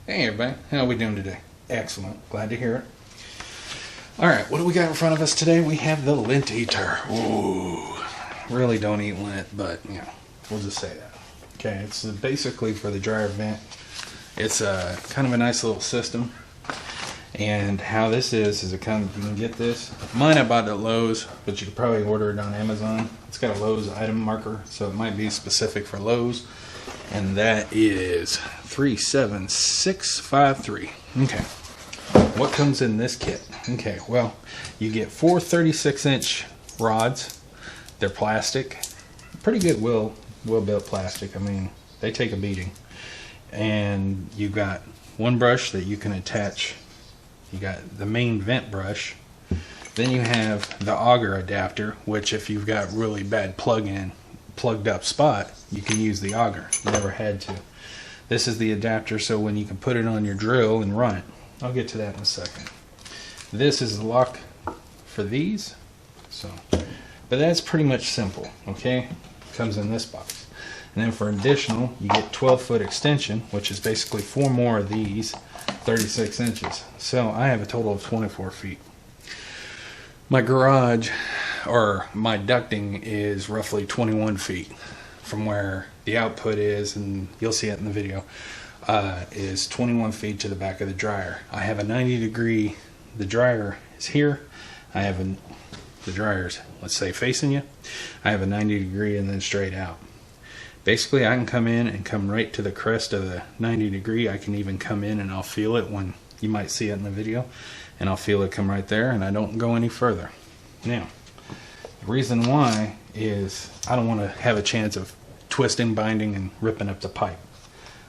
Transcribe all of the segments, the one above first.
Hey everybody, how are we doing today? Excellent, glad to hear it. Alright, what do we got in front of us today? We have the Linteater. Ooh, really don't eat lint, but you know, we'll just say that. Okay, it's basically for the dryer vent. It's kind of a nice little system. And how this is it kind of, you can get this. Mine I bought at Lowe's, but you could probably order it on Amazon. It's got a Lowe's item marker, so it might be specific for Lowe's. And that is 37653. Okay. What comes in this kit? Okay, well, you get four 36-inch rods. They're plastic. Pretty good well-built plastic. I mean, they take a beating. And you got one brush that you can attach. You got the main vent brush. Then you have the auger adapter, which if you've got really bad plugged up spot, you can use the auger. Never had to. This is the adapter, so when you can put it on your drill and run it. I'll get to that in a second. This is the lock for these. But that's pretty much simple, okay? Comes in this box. And then for additional, you get 12-foot extension, which is basically 4 more of these, 36 inches. So I have a total of 24 feet. My garage, or my ducting, is roughly 21 feet from where the output is, and you'll see it in the video, is 21 feet to the back of the dryer. I have a 90-degree, the dryer is here. I have the dryer's, let's say, facing you. I have a 90-degree and then straight out. Basically, I can come in and come right to the crest of the 90-degree. I can even come in and I'll feel it when you might see it in the video. And I'll feel it come right there, and I don't go any further. Now, the reason why is I don't want to have a chance of twisting, binding, and ripping up the pipe.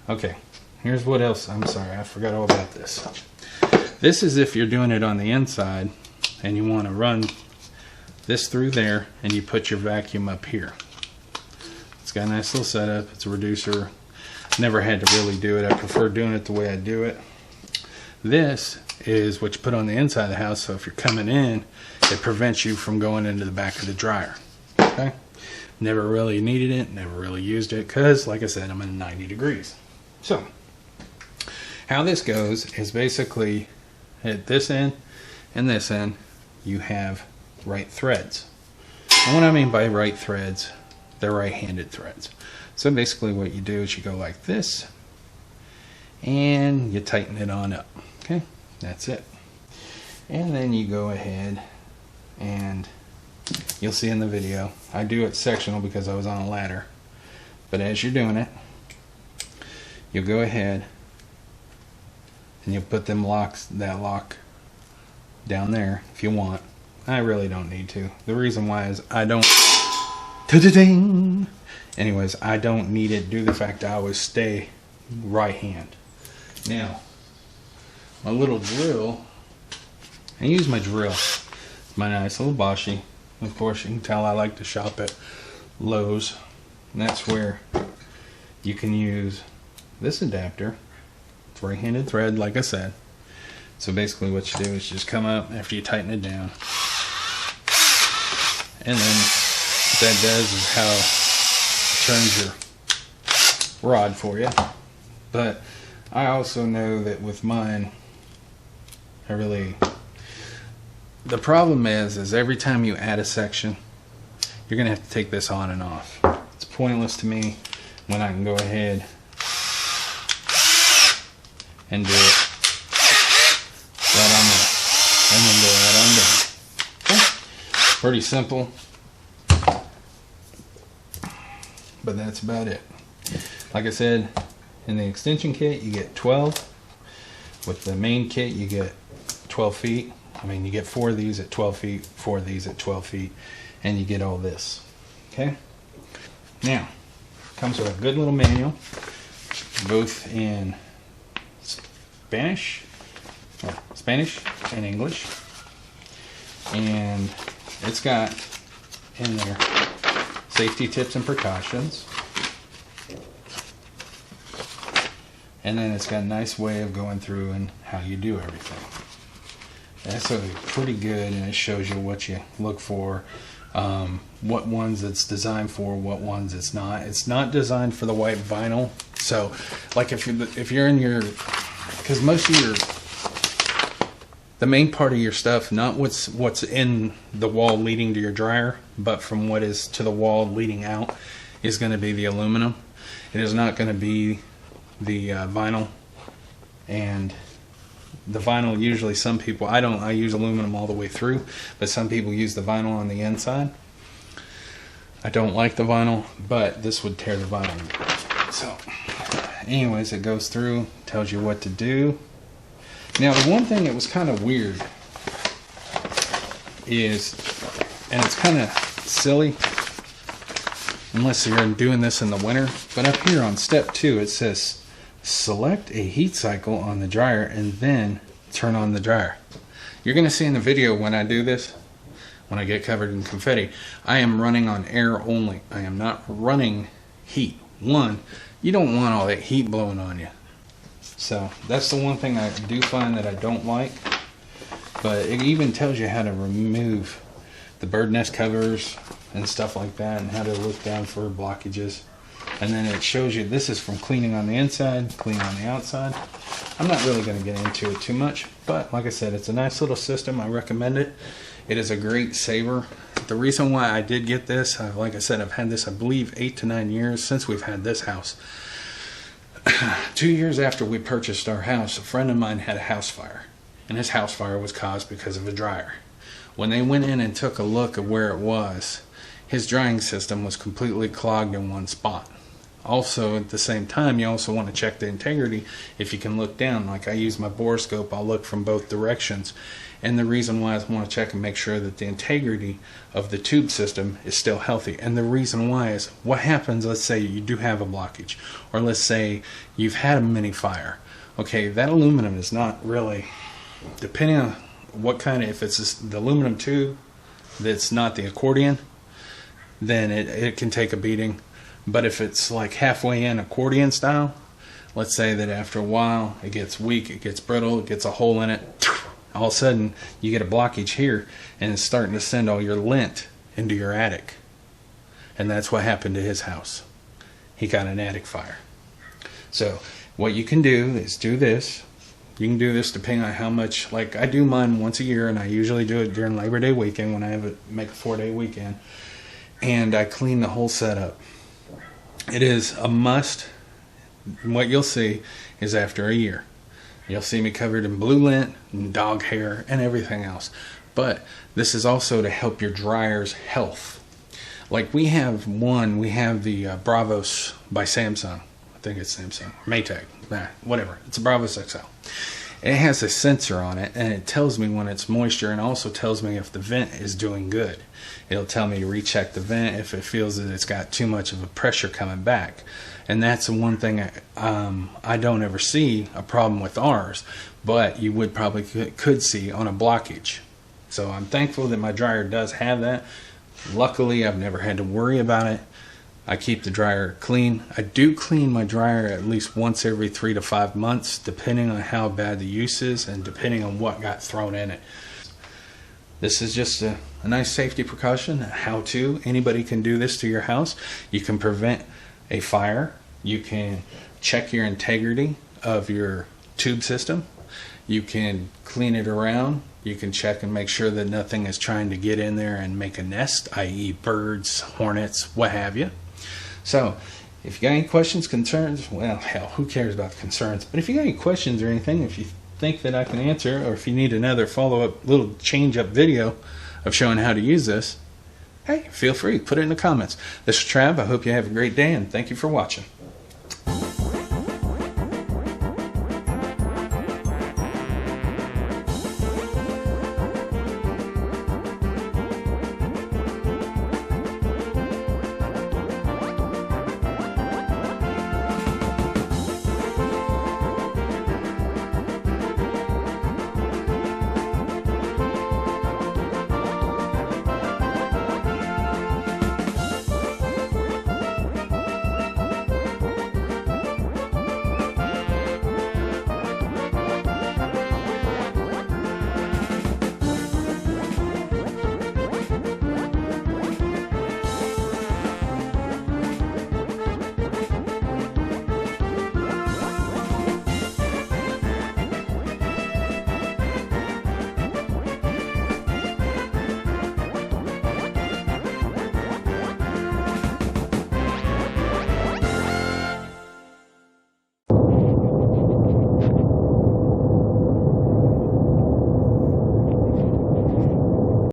Okay, here's what else. I'm sorry, I forgot all about this. This is if you're doing it on the inside and you want to run this through there and you put your vacuum up here. It's got a nice little setup. It's a reducer. Never had to really do it. I prefer doing it the way I do it. This is what you put on the inside of the house, so if you're coming in, it prevents you from going into the back of the dryer. Okay? Never really needed it, never really used it, because, like I said, I'm in 90 degrees. So, how this goes is basically at this end and this end, you have right threads. And what I mean by right threads, they're right-handed threads. So basically what you do is you go like this and you tighten it on up. Okay, that's it. And then you go ahead and you'll see in the video, I do it sectional because I was on a ladder, but as you're doing it, you'll go ahead and you'll put them locks, that lock down there if you want. I really don't need to. The reason why is I don't anyways, I don't need it due to the fact I always stay right hand. Now, my little drill, I use my drill. It's my nice little Boschy. Of course, you can tell I like to shop at Lowe's. And that's where you can use this adapter. It's right-handed thread, like I said. So basically what you do is just come up after you tighten it down. And then what that does is how it turns your rod for you. But I also know that with mine, the problem is every time you add a section, you're going to have to take this on and off. It's pointless to me when I can go ahead and do it right on there, and then do it right on down. Okay? Pretty simple, but that's about it. Like I said, in the extension kit you get 12. With the main kit you get 12 feet. I mean, you get 4 of these at 12 feet, 4 of these at 12 feet, and you get all this. Okay? Now, comes with a good little manual, both in Spanish and English. And it's got in there safety tips and precautions. And then it's got a nice way of going through and how you do everything. That's pretty good, and it shows you what you look for, what ones it's designed for, what ones it's not. It's not designed for the white vinyl. So, like if you're in your because most of the main part of your stuff, not what's in the wall leading to your dryer, but from what is to the wall leading out, is going to be the aluminum. It is not going to be the vinyl. And the vinyl, usually some people, I use aluminum all the way through, but some people use the vinyl on the inside. I don't like the vinyl, but this would tear the vinyl. So anyways, it goes through, tells you what to do. Now the one thing that was kind of weird is, and it's kind of silly unless you're doing this in the winter, but up here on step 2 it says select a heat cycle on the dryer and then turn on the dryer. You're going to see in the video when I do this, when I get covered in confetti, I am running on air only. I am not running heat. One, you don't want all that heat blowing on you. So that's the one thing I do find that I don't like. But it even tells you how to remove the bird nest covers and stuff like that, and how to look down for blockages. And then it shows you this is from cleaning on the inside, cleaning on the outside. I'm not really going to get into it too much, but like I said, it's a nice little system. I recommend it. It is a great saver. The reason why I did get this, like I said, I've had this, I believe, 8 to 9 years since we've had this house. 2 years after we purchased our house, a friend of mine had a house fire, and his house fire was caused because of a dryer. When they went in and took a look at where it was, his drying system was completely clogged in one spot. Also, at the same time, you also want to check the integrity. If you can look down, like I use my borescope, I'll look from both directions. And the reason why I want to check and make sure that the integrity of the tube system is still healthy. And the reason why is, what happens, let's say you do have a blockage, or let's say you've had a mini fire. Okay, that aluminum is not really, depending on what kind of, if it's the aluminum tube that's not the accordion, then it can take a beating. But if it's like halfway in accordion style, let's say that after a while it gets weak, it gets brittle, it gets a hole in it, all of a sudden you get a blockage here, and it's starting to send all your lint into your attic. And that's what happened to his house. He got an attic fire. So what you can do is do this. You can do this depending on how much, like I do mine once a year, and I usually do it during Labor Day weekend when I make a 4-day weekend, and I clean the whole setup. It is a must. What you'll see is after a year, you'll see me covered in blue lint and dog hair and everything else. But this is also to help your dryer's health. Like we have the Bravos by Samsung. I think it's Samsung or Maytag, whatever. It's a Bravos XL. It has a sensor on it, and it tells me when it's moisture, and also tells me if the vent is doing good. It'll tell me to recheck the vent if it feels that it's got too much of a pressure coming back. And that's the one thing I don't ever see a problem with ours, but you would probably could see on a blockage. So I'm thankful that my dryer does have that. Luckily, I've never had to worry about it. I keep the dryer clean. I do clean my dryer at least once every 3 to 5 months, depending on how bad the use is and depending on what got thrown in it. This is just a nice safety precaution, a how-to. Anybody can do this to your house. You can prevent a fire. You can check your integrity of your tube system. You can clean it around. You can check and make sure that nothing is trying to get in there and make a nest, i.e. birds, hornets, what have you. So, if you got any questions, concerns, well, hell, who cares about the concerns? But if you got any questions or anything, if you think that I can answer, or if you need another follow-up, little change-up video of showing how to use this, hey, feel free, put it in the comments. This is Trav. I hope you have a great day, and thank you for watching.